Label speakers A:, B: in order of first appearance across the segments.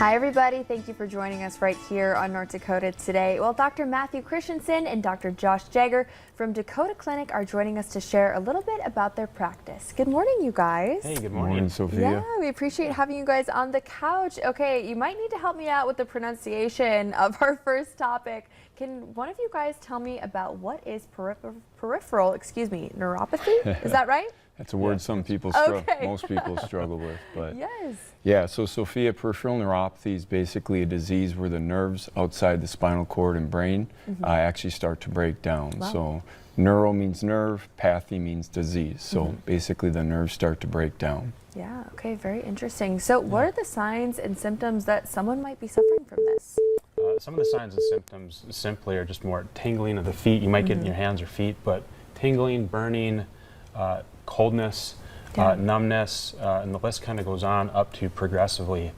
A: Hi everybody, thank you for joining us right here on North Dakota Today. Well, Dr. Matthew Christenson and Dr. Josh Jagger from Dakota Clinic are joining us to share a little bit about their practice. Good morning, you guys.
B: Hey, good
C: Good
B: morning.
C: morning, Sophia.
A: Yeah, we appreciate having you guys on the couch. Okay, you might need to help me out with the pronunciation of our first topic. Can one of you guys tell me about what is peripheral, neuropathy? Is that right?
C: That's a word some people most people struggle with. But
A: Yes.
C: yeah, so Sophia, peripheral neuropathy is basically a disease where the nerves outside the spinal cord and brain actually start to break down.
A: Wow.
C: So neuro means nerve, pathy means disease. So basically the nerves start to break down.
A: Yeah, okay, very interesting. So what are the signs and symptoms that someone might be suffering from this?
B: Some of the signs and symptoms simply are just more tingling of the feet. You might get in your hands or feet, but tingling, burning, coldness, numbness, and the list kind of goes on up to progressively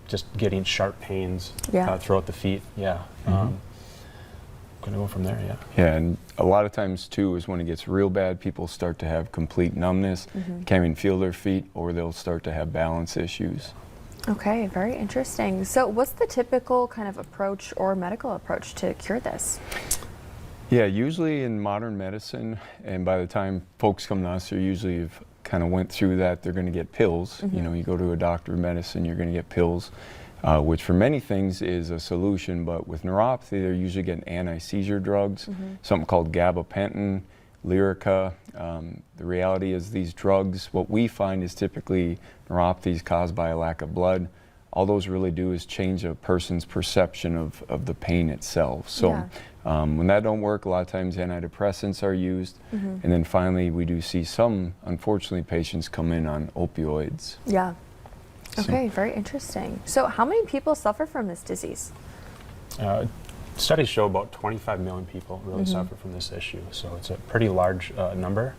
B: just getting sharp pains throughout the feet. Yeah. Gonna go from there, yeah.
C: Yeah, and a lot of times too is when it gets real bad, people start to have complete numbness, can't even feel their feet, or they'll start to have balance issues.
A: Okay, very interesting. So what's the typical kind of approach or medical approach to cure this?
C: Yeah, usually in modern medicine, and by the time folks come to us, they're usually have kind of went through that, they're going to get pills. You know, you go to a doctor of medicine, you're going to get pills, which for many things is a solution, but with neuropathy, they're usually getting anti-seizure drugs, something called gabapentin, Lyrica. The reality is these drugs, what we find is typically neuropathy is caused by a lack of blood. All those really do is change a person's perception of the pain itself. So when that don't work, a lot of times antidepressants are used. And then finally, we do see some, unfortunately, patients come in on opioids.
A: Yeah. Okay, very interesting. So how many people suffer from this disease?
B: Studies show about 25 million people really suffer from this issue. So it's a pretty large number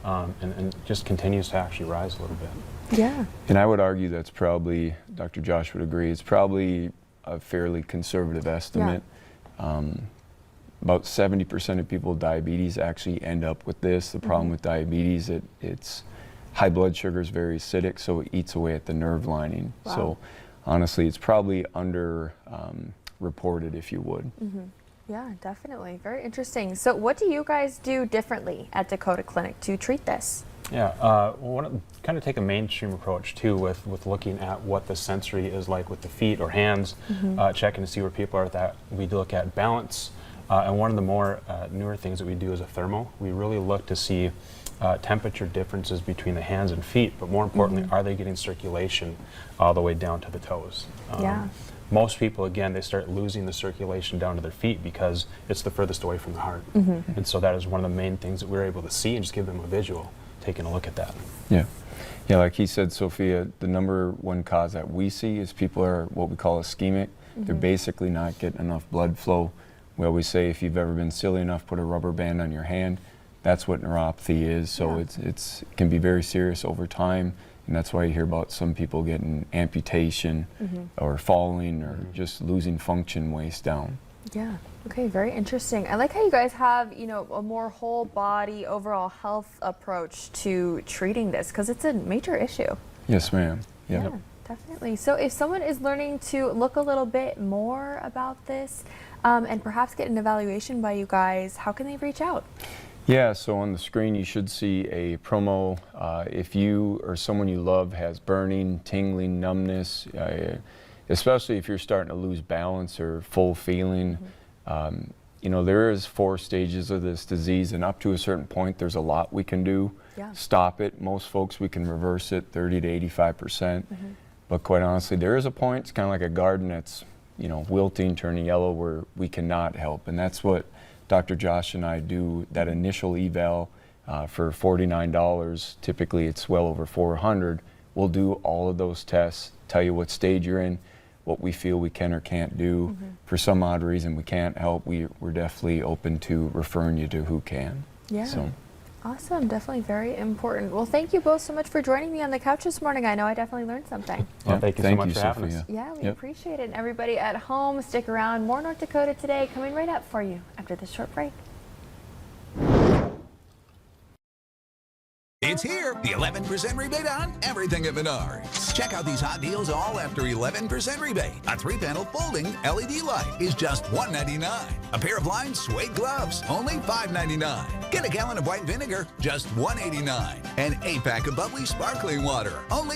B: and just continues to actually rise a little bit.
A: Yeah.
C: And I would argue that's probably, Dr. Josh would agree, it's probably a fairly conservative estimate. About 70% of people with diabetes actually end up with this. The problem with diabetes, it's high blood sugar is very acidic, so it eats away at the nerve lining.
A: Wow.
C: So honestly, it's probably under reported, if you would.
A: Yeah, definitely. Very interesting. So what do you guys do differently at Dakota Clinic to treat this?
B: Yeah, we want to kind of take a mainstream approach too with looking at what the sensory is like with the feet or hands, checking to see where people are at that. We look at balance, and one of the more newer things that we do is a thermal. We really look to see temperature differences between the hands and feet, but more importantly, are they getting circulation all the way down to the toes? Most people, again, they start losing the circulation down to their feet because it's the furthest away from the heart. And so that is one of the main things that we're able to see and just give them a visual, taking a look at that.
C: Yeah, like he said, Sophia, the number one cause that we see is people are what we call ischemic. They're basically not getting enough blood flow. We always say if you've ever been silly enough, put a rubber band on your hand. That's what neuropathy is. So it can be very serious over time. And that's why you hear about some people getting amputation or falling or just losing function waist down.
A: Yeah. Okay, very interesting. I like how you guys have, you know, a more whole body overall health approach to treating this because it's a major issue.
C: Yes, ma'am.
A: Yeah, definitely. So if someone is learning to look a little bit more about this and perhaps get an evaluation by you guys, how can they reach out?
C: Yeah, so on the screen you should see a promo. If you or someone you love has burning, tingling, numbness, especially if you're starting to lose balance or full feeling, you know, there is 4 stages of this disease, and up to a certain point there's a lot we can do. Stop it. Most folks we can reverse it 30 to 85%. But quite honestly, there is a point, it's kind of like a garden that's, you know, wilting, turning yellow, where we cannot help, and that's what Dr. Josh and I do, that initial eval for $49. Typically it's well over $400. We'll do all of those tests, tell you what stage you're in, what we feel we can or can't do. For some odd reason we can't help, we're definitely open to referring you to who can.
A: Yeah.
C: So.
A: Awesome, definitely very important. Well, thank you both so much for joining me on the couch this morning. I know I definitely learned something.
B: Well, thank you so much for having us.
A: Yeah, we appreciate it. And everybody at home, stick around. More North Dakota Today coming right up for you after this short break.
D: It's here, the 11% rebate on everything at Menards. Check out these hot deals all after 11% rebate. A 3-panel folding LED light is just $1.99. A pair of lined suede gloves, only $5.99. Get a gallon of white vinegar, just $1.89. An 8-pack of bubbly sparkling water, only